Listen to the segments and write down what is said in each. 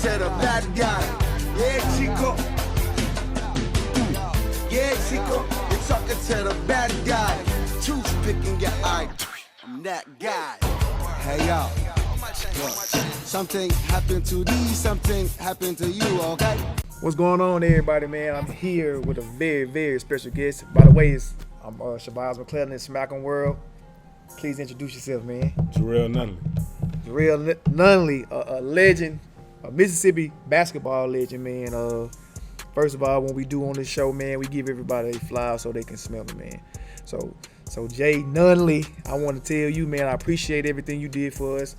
to the bad guy. Yeah, Chico. Yeah, Chico. You're talking to the bad guy. Toothpicking your eye. I'm that guy. Hey, yo. Look, something happened to thee, something happened to you, okay? What's going on, everybody, man? I'm here with a very, very special guest. By the way, I'm Shabazz McClellan in SMACM World. Please introduce yourself, man. Jareld Nunley. Jareld Nunley, a legend, a Mississippi basketball legend, man. First of all, when we do on this show, man, we give everybody a flower so they can smell it, man. So Jay Nunley, I want to tell you, man, I appreciate everything you did for us.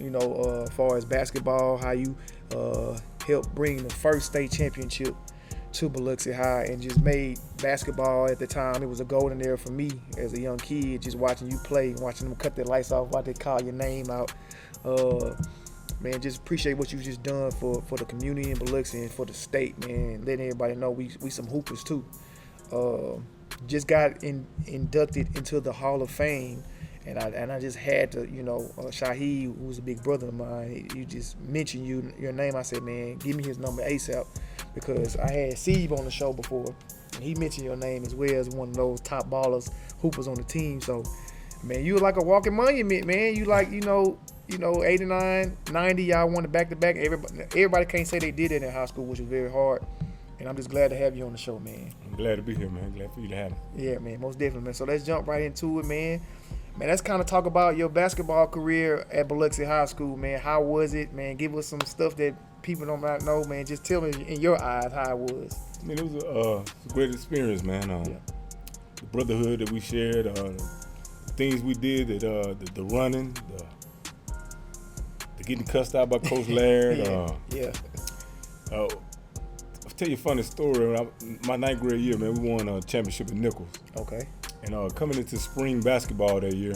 You know, as far as basketball, how you helped bring the first state championship to Biloxi High and just made basketball at the time. It was a golden era for me as a young kid, just watching you play, watching them cut their lights off, watching they call your name out. Man, just appreciate what you just done for the community in Biloxi and for the state, man. Letting everybody know we some hoopers too. Just got inducted into the Hall of Fame. And I just had to, you know, Shaheed, who's a big brother of mine, you just mentioned your name. I said, man, give me his number ASAP, because I had Steve on the show before, and he mentioned your name as well as one of those top ballers, hoopers on the team. So, man, you were like a walking monument, man. You like, you know, 89, 90, y'all won the back-to-back. Everybody can't say they did it in high school, which was very hard. And I'm just glad to have you on the show, man. I'm glad to be here, man. Glad for you to have me. Yeah, man, most definitely, man. So let's jump right into it, man. Man, let's kind of talk about your basketball career at Biloxi High School, man. How was it, man? Give us some stuff that people don't not know, man. Just tell me in your eyes how it was. I mean, it was a great experience, man. The brotherhood that we shared, the things we did, the running, the getting cussed out by Coach Laird. I'll tell you a funny story. My ninth grade year, man, we won a championship in Nichols. Okay. And coming into spring basketball that year,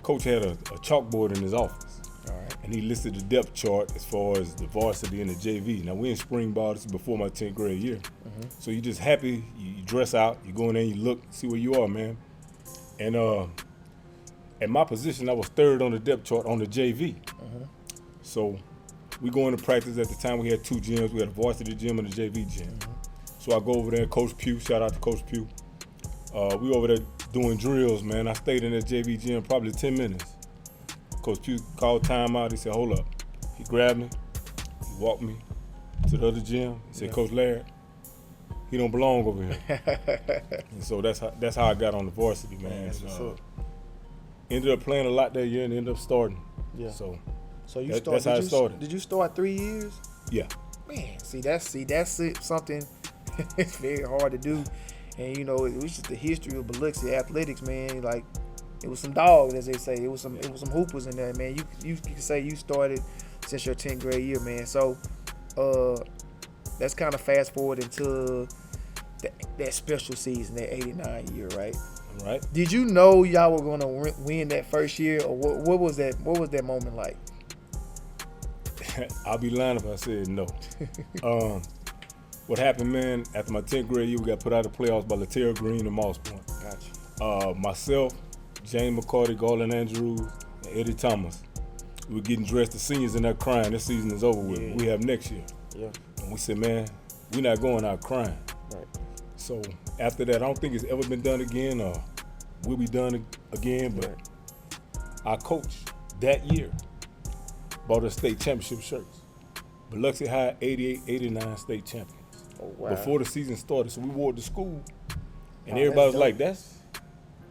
Coach had a chalkboard in his office. All right. And he listed the depth chart as far as the varsity and the JV. Now, we're in spring ball. This is before my 10th grade year. Mm-hmm. So you're just happy. You dress out. You go in there and you look, see where you are, man. And at my position, I was third on the depth chart on the JV. Mm-hmm. So we go into practice. At the time, we had two gyms. We had a varsity gym and a JV gym. Mm-hmm. So I go over there, Coach Pugh, shout out to Coach Pugh. We over there doing drills, man. I stayed in that JV gym probably 10 minutes. Coach Pugh called timeout. He said, hold up. He grabbed me. He walked me to the other gym. He said, Coach Laird, he don't belong over here. And so that's how I got on the varsity, man. Ended up playing a lot that year and ended up starting. Yeah. So you that's how it started. Did you start 3 years? Yeah. Man, that's it, something it's very hard to do. And, you know, it was just the history of Biloxi athletics, man. Like, it was some dogs, as they say. It was some hoopers in there, man. You can say you started since your 10th grade year, man. So, let's kind of fast forward into that special season, that 89 year, right? Right. Did you know y'all were going to win that first year, or what was that? What was that moment like? I'll be lying if I said no. What happened, man, after my 10th grade year, we got put out of the playoffs by Laterra Green and Moss Point. Gotcha. Myself, James McCarty, Garland Andrews, and Eddie Thomas, we were getting dressed, the seniors in there crying. This season is over with. Yeah. We have next year. Yeah. And we said, man, we're not going out crying. Right. So after that, I don't think it's ever been done again or will be done again, but our coach that year bought us state championship shirts. Biloxi High 88-89 state champions. Oh, wow. Before the season started. So we wore it to school. And everybody was like,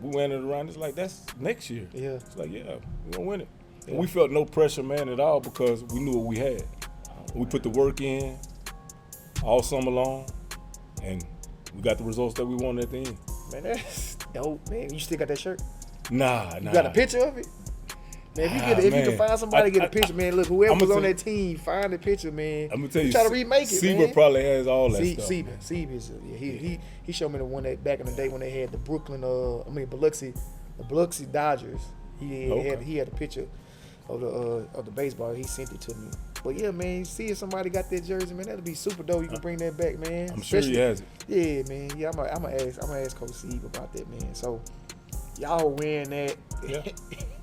we wearing it around, it's like, that's next year. Yeah. It's like, yeah, we're going to win it. Yeah. And we felt no pressure, man, at all, because we knew what we had. We put the work in all summer long, and we got the results that we wanted at the end. Man, that's dope, man. You still got that shirt? Nah. You got a picture of it? Man, if you can find somebody to get a picture, man, look, whoever was on that team, find the picture, man. I'm gonna tell you, try to remake it, man. Seba probably has all that stuff. Seba is, he showed me the one that back in the day when they had the Biloxi Dodgers. He had a picture of the baseball. He sent it to me. But yeah, man, see if somebody got that jersey, man, that'd be super dope. You can bring that back, man. I'm sure he has it. Yeah, man. Yeah, I'm gonna ask Coach Steve about that, man. So y'all wearing that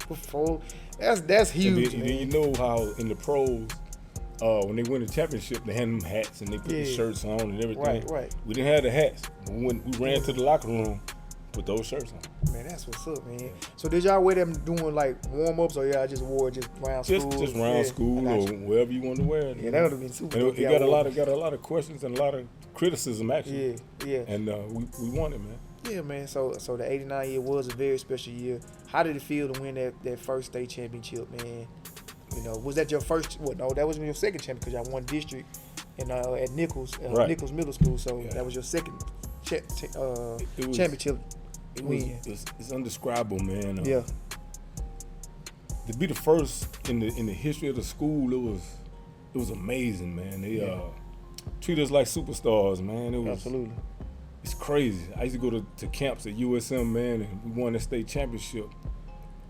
before. That's huge. And then you know how in the pros, when they win the championship, they had them hats and they put the shirts on and everything. Right. We didn't have the hats. But when we ran to the locker room, put those shirts on. Man, that's what's up, man. So did y'all wear them doing like warm-ups, or y'all just wore it just around school? Just around school or wherever you wanted to wear it. Yeah, that would have been super. And it got a lot of questions and a lot of criticism actually. Yeah. And we won it, man. Yeah, man. So the '89 year was a very special year. How did it feel to win that first state championship, man? You know, was that your first? Well, no, that wasn't your second championship because y'all won district and at Nichols, right. Nichols Middle School. So that was your second championship. It's undescribable, man. Yeah. To be the first in the history of the school, it was amazing, man. They treat us like superstars, man. It was absolutely. It's crazy. I used to go to camps at USM, man, and we won the state championship.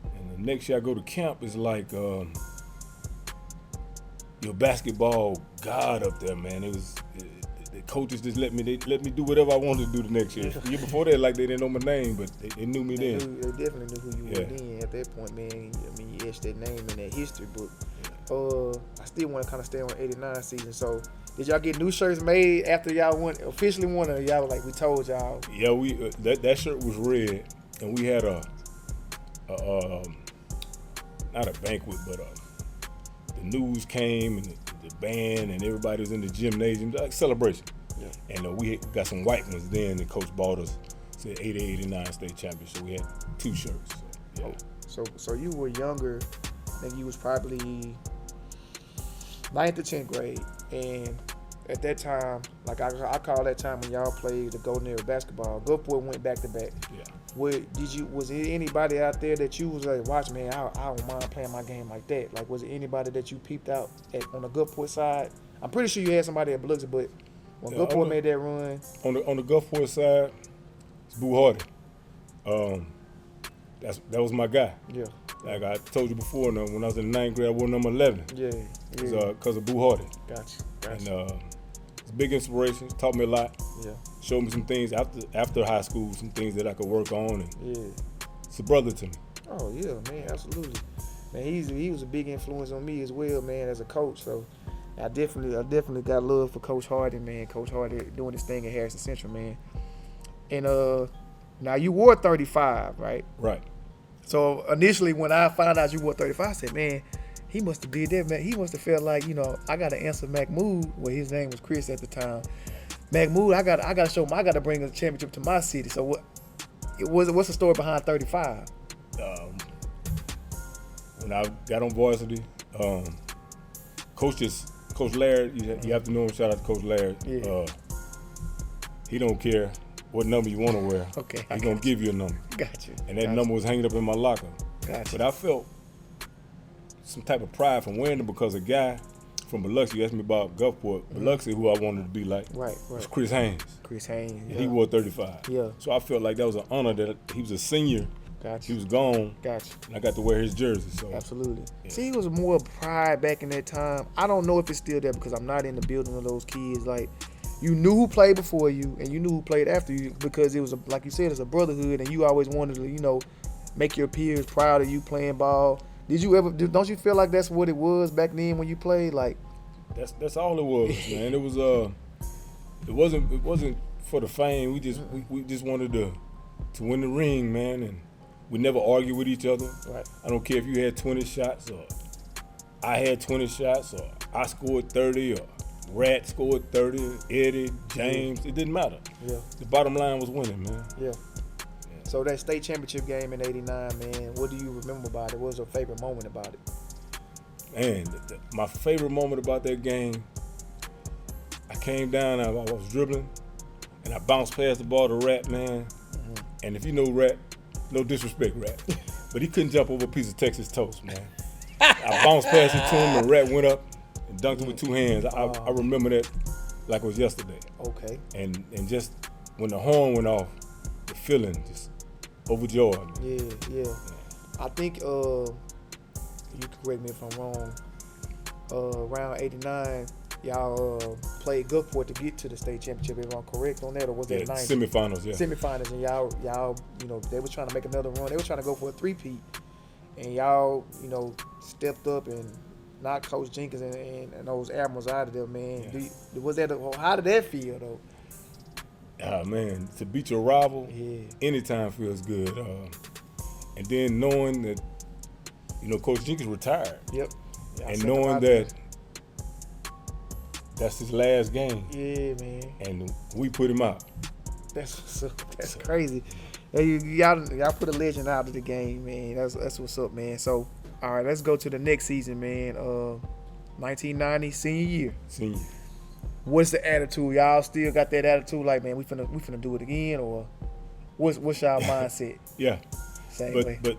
And the next year I go to camp, it's like your basketball god up there, man. The coaches just let me do whatever I wanted to do the next year. The year before that, like they didn't know my name, but they knew me then. They definitely knew who you were then. At that point, man, I mean, you etched that name in that history book. I still want to kind of stay on '89 season. So, did y'all get new shirts made after y'all officially won, or y'all were like, we told y'all? Yeah, we that shirt was red, and we had a not a banquet, but the news came and the band and everybody was in the gymnasium, like celebration. Yeah. And we got some white ones then. The coach bought us, said 88-89 state championship. So we had 2 shirts. So, yeah. So you were younger. I think you was probably 9th or 10th grade, and at that time, like I call that time when y'all played the Golden Era basketball. Gulfport went back to back. Yeah. Was there anybody out there that you was like, watch, man, I don't mind playing my game like that? Like, was it anybody that you peeped out on the Gulfport side? I'm pretty sure you had somebody at Biloxi, but when Gulfport made that run, on the Gulfport side, it's Boo Hardy. That was my guy. Yeah. Like I told you before, when I was in the 9th grade, I wore number 11. Yeah. Because of Boo Hardy. Gotcha. And it's a big inspiration. Taught me a lot. Yeah. Showed me some things after high school, some things that I could work on. And it's a brother to me. Oh yeah, man, absolutely. Man, he was a big influence on me as well, man, as a coach. So I definitely got love for Coach Hardy, man. Coach Hardy doing this thing at Harrison Central, man. And now you wore 35, right? Right. So initially when I found out you wore 35, I said, man, he must have did that, man. He must have felt like, I got to answer Mahmoud, well, his name was Chris at the time. Mahmoud, I got to show him, I got to bring a championship to my city. So what's the story behind 35? When I got on varsity, Coach Laird, you have to know him. Shout out to Coach Laird. Yeah. He don't care what number you want to wear. Okay. He's going to give you a number. Gotcha. And that number was hanging up in my locker. Gotcha. But I felt some type of pride from wearing it because a guy from Biloxi, you asked me about Gulfport, Biloxi, who I wanted to be like, was Chris Haynes. Chris Haynes. And he wore 35. Yeah. So I felt like that was an honor that he was a senior. Gotcha. He was gone. Gotcha. And I got to wear his jersey. So absolutely. Yeah. See, it was more pride back in that time. I don't know if it's still there because I'm not in the building of those kids. Like, you knew who played before you and you knew who played after you because it was, like you said, it's a brotherhood and you always wanted to, make your peers proud of you playing ball. Did you ever? Don't you feel like that's what it was back then when you played? Like, that's all it was, man. It was it wasn't for the fame. We just wanted to win the ring, man, and we never argue with each other. Right. I don't care if you had 20 shots or I had 20 shots or I scored 30 or Rat scored 30, Eddie, James. It didn't matter. Yeah. The bottom line was winning, man. Yeah. So that state championship game in '89, man, what do you remember about it? What was your favorite moment about it? Man, my favorite moment about that game, I came down, I was dribbling, and I bounced past the ball to Rat, man. Mm-hmm. And if you know Rat, no disrespect, Rat, but he couldn't jump over a piece of Texas toast, man. I bounced past it to him, and Rat went up and dunked it with 2 hands. I remember that like it was yesterday. Okay. And just when the horn went off, the feeling just overjoyed, man. Yeah. I think, you can correct me if I'm wrong, around '89, y'all played Gulfport to get to the state championship. If I'm correct on that, or was that '90? Semifinals, yeah. Semifinals, and y'all, they were trying to make another run. They were trying to go for a three-peat, and y'all, stepped up and knock Coach Jenkins and those Admirals out of there, man. Yeah. Was that how did that feel though? Ah, man, to beat your rival, Yeah. anytime feels good. And then knowing that, Coach Jenkins retired, Yep. Yeah, and knowing that that's his last game, yeah, man, and we put him out. That's crazy. Hey, y'all put a legend out of the game, man. That's what's up, man. So, all right, let's go to the next season, man. 1990 senior year. Senior. What's the attitude? Y'all still got that attitude, like, man, we finna do it again, or what's y'all mindset? Yeah. Same but way. but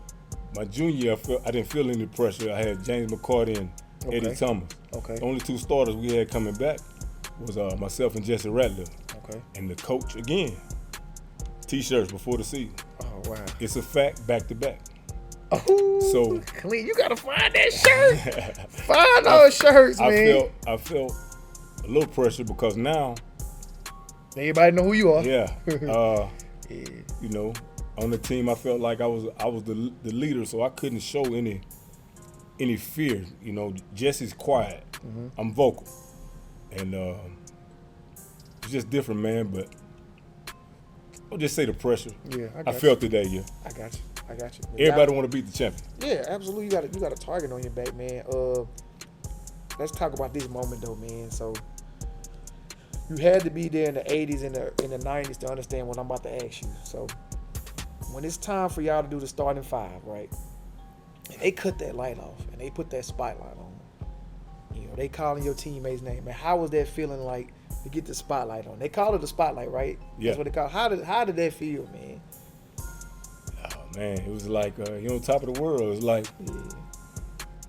my junior year, I didn't feel any pressure. I had James McCarty and Eddie Thomas. Okay. The only 2 starters we had coming back was myself and Jesse Rattler. Okay. And the coach again. T-shirts before the season. Oh wow. It's a fact, back to back. Oh, So clean. You gotta find that shirt. Find those shirts, man. I felt a little pressure because now, Everybody know who you are. yeah, Yeah. On the team, I felt like I was the leader, so I couldn't show any fear. Jesse's quiet. Mm-hmm. I'm vocal, and it's just different, man. But I'll just say the pressure. Yeah, I felt it that year. I got you. Everybody want to beat the champion. Yeah, absolutely. You got a target on your back, man. Let's talk about this moment though, man. So you had to be there in the 80s and in the 90s to understand what I'm about to ask you. So when it's time for y'all to do the starting 5, right? And they cut that light off and they put that spotlight on. They calling your teammate's name. Man, how was that feeling like to get the spotlight on? They call it the spotlight, right? Yeah. That's what they call it. How did that feel, man? Oh man, it was like you're on top of the world. It was like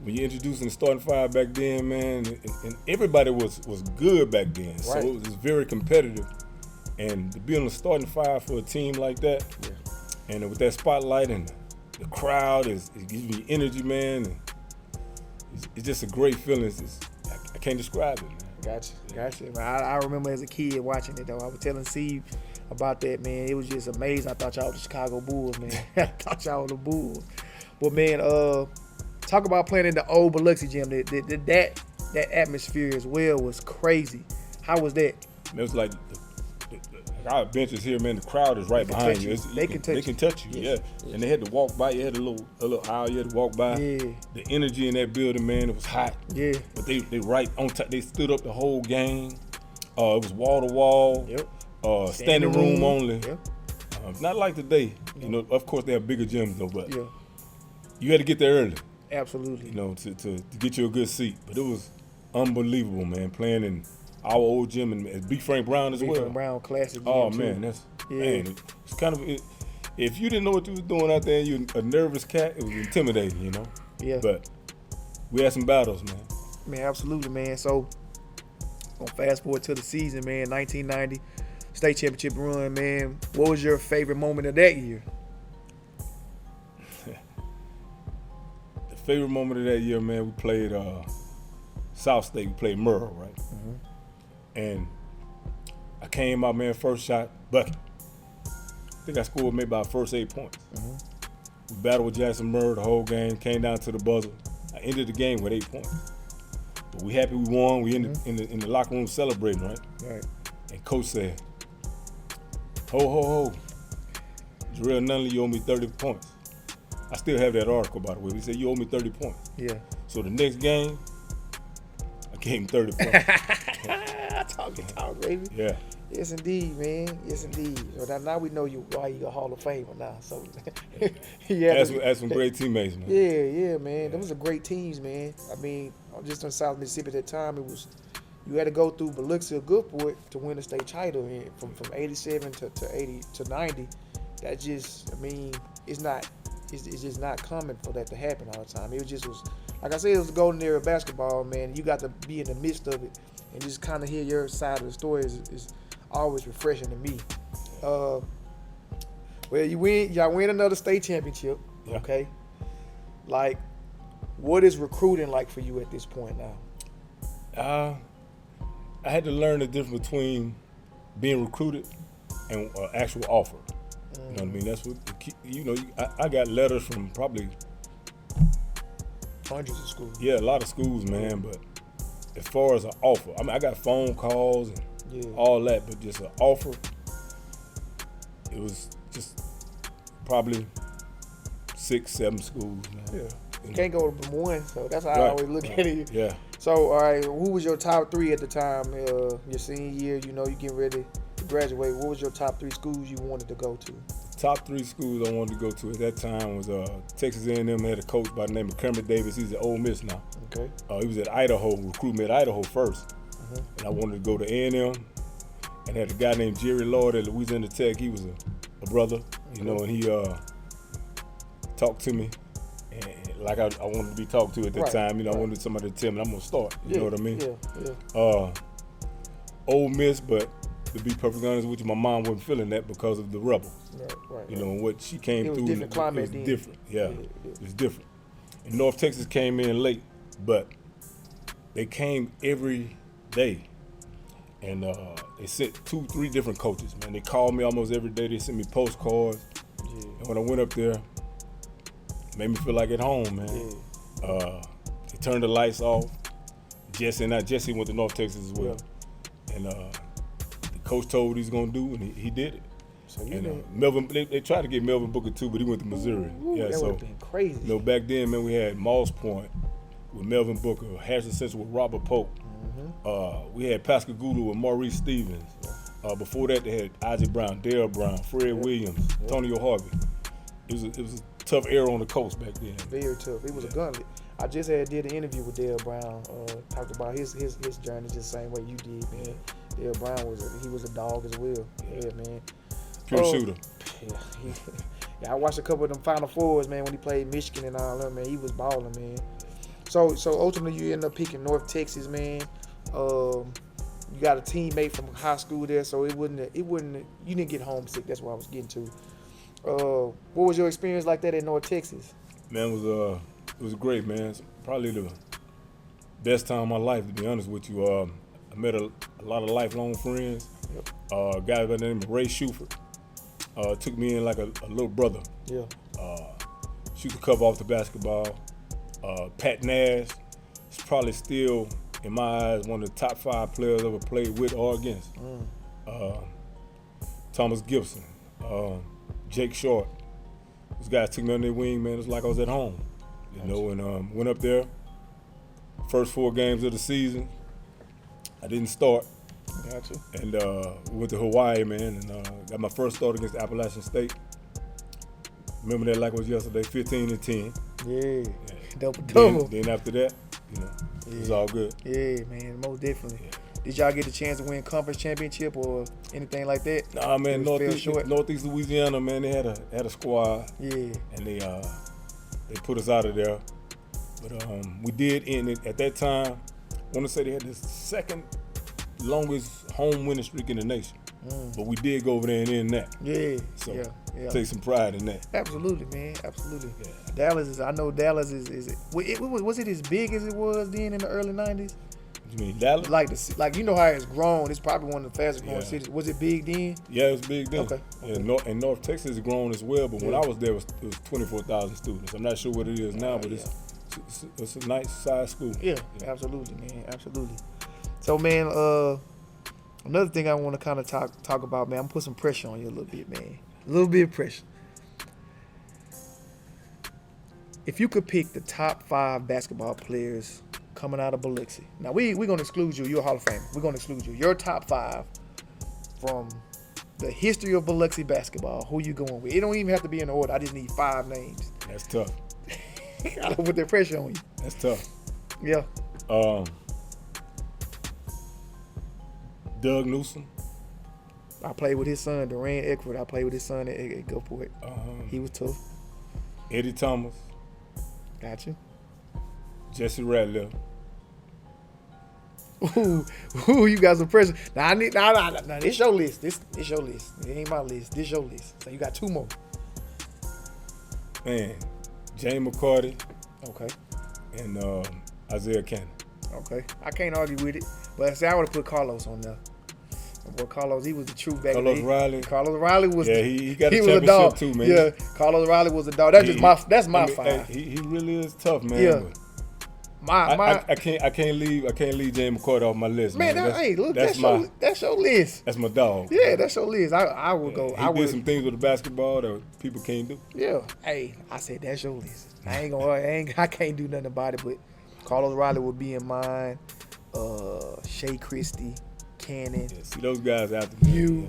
when you introducing the starting 5 back then, man, and everybody was good back then. Right. So it was very competitive. And to be on the starting 5 for a team like that, and with that spotlight and the crowd, it gives you energy, man. And it's just a great feeling. I can't describe it, man. Gotcha. Man, I remember as a kid watching it, though. I was telling Steve about that, man. It was just amazing. I thought y'all were the Chicago Bulls, man. I thought y'all were the Bulls. But, man, talk about playing in the old Biloxi gym. That atmosphere as well was crazy. How was that? It was like our benches here, man. The crowd is right behind you. They can touch you. Yeah. And they had to walk by. You had a little aisle. You had to walk by. Yeah. The energy in that building, man, it was hot. Yeah. But they right on top. They stood up the whole game. It was wall to wall. Yep. Standing room only. Yep. Not like today. Of course they have bigger gyms though, but Yeah. you had to get there early. Absolutely. To get you a good seat. But it was unbelievable, man. Playing in our old gym and B. Frank Brown as well. Frank Brown classic. Oh gym, man, too. it's kind of if you didn't know what you was doing out there and you're a nervous cat, it was intimidating, Yeah. But we had some battles, man. Man, absolutely, man. So, gonna fast forward to the season, man. 1990 state championship run, man. What was your favorite moment of that year? The favorite moment of that year, man, we played South State. We played Merle, right? Mm-hmm. And I came out, man, first shot, bucket. I think I scored maybe about first 8 points. Mm-hmm. We battled with Jackson Murray the whole game, came down to the buzzer. I ended the game with 8 points. But we happy we won. We in the locker room celebrating, right? Right. And coach said, ho. Jareld Nunley, you owe me 30 points. I still have that article, by the way. He said, you owe me 30 points. Yeah. So the next game, I gave him 30 points. Talk, baby. Yeah. Yes, indeed, man. Yes, indeed. So now we know why you a Hall of Famer now. So That's some great teammates, man. Yeah, man. Those were great teams, man. I mean, just in South Mississippi at that time, you had to go through Biloxi or Goodport to win the state title. And from 87 to 80 to 90, that just, I mean, it's just not common for that to happen all the time. It was like I said, it was the golden era of basketball, man. You got to be in the midst of it and just kind of hear your side of the story is always refreshing to me. Well, y'all win another state championship, okay? Like, what is recruiting like for you at this point now? I had to learn the difference between being recruited and actual offer. You know what I mean? That's what I got letters from probably Hundreds of schools. Yeah, a lot of schools, man. But as far as an offer, I mean, I got phone calls and all that, but just an offer, it was just probably 6, 7 schools, man. Yeah. You can't go to one, so that's how I Right. always look at it. Yeah. So, all right, who was your top 3 at the time? Your senior year, you know, you getting ready to graduate. What was your top 3 schools you wanted to go to? Top 3 schools I wanted to go to at that time was Texas A&M had a coach by the name of Kermit Davis. He's at Ole Miss now. Okay. He was at Idaho, recruited me at Idaho first. And I wanted to go to A&M and had a guy named Jareld Lord at Louisiana Tech. He was a brother, you know, and he talked to me. And like I wanted to be talked to at that time, you know, I wanted somebody to tell me I'm gonna start. You know what I mean? Yeah. Ole Miss, but to be perfectly honest with you, my mom wasn't feeling that because of the Rebel. Right. You know, and what she came It was through. different climate it was then. different. Yeah, it was different. And North Texas came in late, but they came every day. And they sent 2, 3 different coaches, man. They called me almost every day. They sent me postcards. Yeah. And when I went up there, it made me feel like at home, man. Yeah. They turned the lights off. Jesse went to North Texas as well. Yeah. And the coach told what he's going to do, and he did it. So Melvin, they tried to get Melvin Booker too, but he went to Missouri. That would have been crazy. You know, back then, man, we had Moss Point with Melvin Booker, Harrison Central with Robert Pope. We had Pascagoula with Maurice Stevens. Before that, they had Isaac Brown, Dale Brown, Fred Williams, Antonio Harvey. It was a tough era on the coast back then. Very tough. It was a gauntlet. I just did an interview with Dale Brown. Talked about his journey just the same way you did, man. Dale Brown was a dog as well. Yeah, man. Pure shooter. Yeah, I watched a couple of them Final Fours, man, when he played Michigan and all that, man. He was balling, man. So ultimately you end up picking North Texas, man. You got a teammate from high school there, so it wouldn't you didn't get homesick. That's what I was getting to. What was your experience like that in North Texas? Man, it was great, man. It's probably the best time of my life, to be honest with you. I met a lot of lifelong friends. Yep. A guy by the name of Ray Shuford took me in like a little brother. Yeah. Shoot the cover off the basketball. Pat Nash is probably still, in my eyes, one of the top 5 players ever played with or against. Thomas Gibson, Jake Short. Those guys took me on their wing, man. It was like I was at home. You know, and went up there. First 4 games of the season, I didn't start. Gotcha. And we went to Hawaii, man, and got my first start against Appalachian State. Remember that like it was yesterday, 15-10. Yeah. Double. Then after that, you know, it was all good. Yeah, man, most definitely. Yeah. Did y'all get the chance to win conference championship or anything like that? Nah, man, Northeast Louisiana, man, they had a squad. Yeah. And they put us out of there. But we did end it at that time. I want to say they had the second longest home winning streak in the nation. But we did go over there and end that. Yeah. So yeah. take some pride in that. Absolutely, man. Absolutely. Yeah. Dallas is was it as big as it was then in the early 90s? You mean Dallas? Like you know how it's grown. It's probably one of the fastest growing cities. Was it big then? Yeah, it was big then. Okay. And North Texas has grown as well, but when I was there, it was 24,000 students. I'm not sure what it is now, but it's a nice size school. Yeah, absolutely, man. Absolutely. So, man, another thing I want to kind of talk about, man, I'm gonna put some pressure on you a little bit, man. A little bit of pressure. If you could pick the top 5 basketball players coming out of Biloxi. Now, we're going to exclude you. You're a Hall of Famer. We're going to exclude you. Your top 5 from the history of Biloxi basketball. Who you going with? It don't even have to be in order. I just need 5 names. That's tough. I don't put that pressure on you. That's tough. Yeah. Doug Newsom. I played with his son, Durant Eckford. I played with his son at Gulfport. He was tough. Eddie Thomas. Got you. Jesse Ratliff. Ooh, you got some pressure. Now this your list. This your list. It ain't my list. This your list. So you got 2 more. Man, James McCarty. Okay. And Isaiah Cannon. Okay. I can't argue with it. But see, I would have put Carlos on there. Boy, Carlos, he was the true back. Carlos Riley. Carlos Riley was. Yeah, he got a championship too, man. Yeah, Carlos Riley was a dog. That's my 5. He really is tough, man. Yeah. I can't leave James McCoy off my list, man. That's your list. That's my dog. Yeah, that's your list. I will go. He did some things with the basketball that people can't do. Yeah. Hey, I said that's your list. I can't do nothing about it, but Carlos Riley will be in mine. Shea Christie, Cannon. Yeah, see those guys out there. You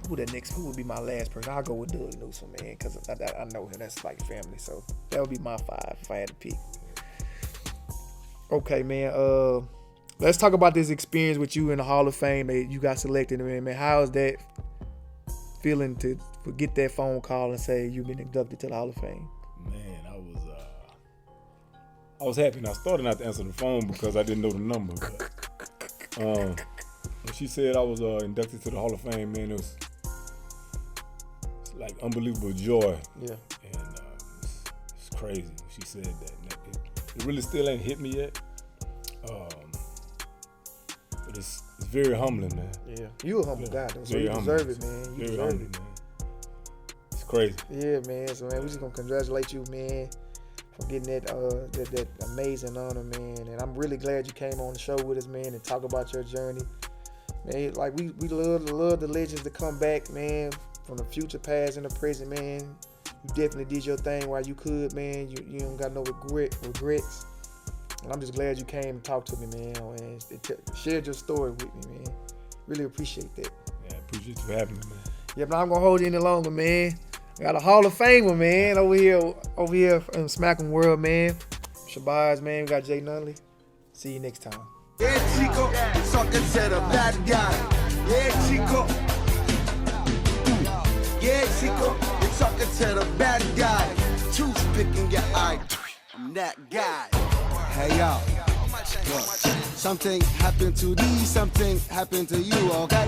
and who would be my last person? I'll go with Doug Newsom, man, because I know him. That's like family. So that would be my 5 if I had to pick. Okay, man. Let's talk about this experience with you in the Hall of Fame that you got selected, man. How is that feeling to get that phone call and say you've been inducted to the Hall of Fame? Man, I was happy, and I started not to answer the phone because I didn't know the number. But, when she said I was inducted to the Hall of Fame, man, it's like unbelievable joy. Yeah. And it's crazy. She said that. And it really still ain't hit me yet. But it's very humbling, man. Yeah. You a humble guy, though, so you deserve it, man. You deserve it. Man. It's crazy. Yeah, man. So, man, we just gonna congratulate you, man, for getting that amazing honor, man. And I'm really glad you came on the show with us, man, and talk about your journey. Man, like we love the legends to come back, man, from the future, past, and the present, man. You definitely did your thing while you could, man. You don't got no regrets. And I'm just glad you came and talked to me, man, and shared your story with me, man. Really appreciate that. Yeah, I appreciate you having me, man. Yeah, but I'm gonna hold you any longer, man. I got a Hall of Famer, man, over here in SMACM world, man. Shabazz, man. We got Jay Nunley. See you next time. Yeah, Chico, talking to the bad guy. Yeah, Chico. Yeah, Chico, you're talking to the bad guy. Toothpicking your eye. I'm that guy. Hey, yo. Look, something happened to these, something happened to you, okay?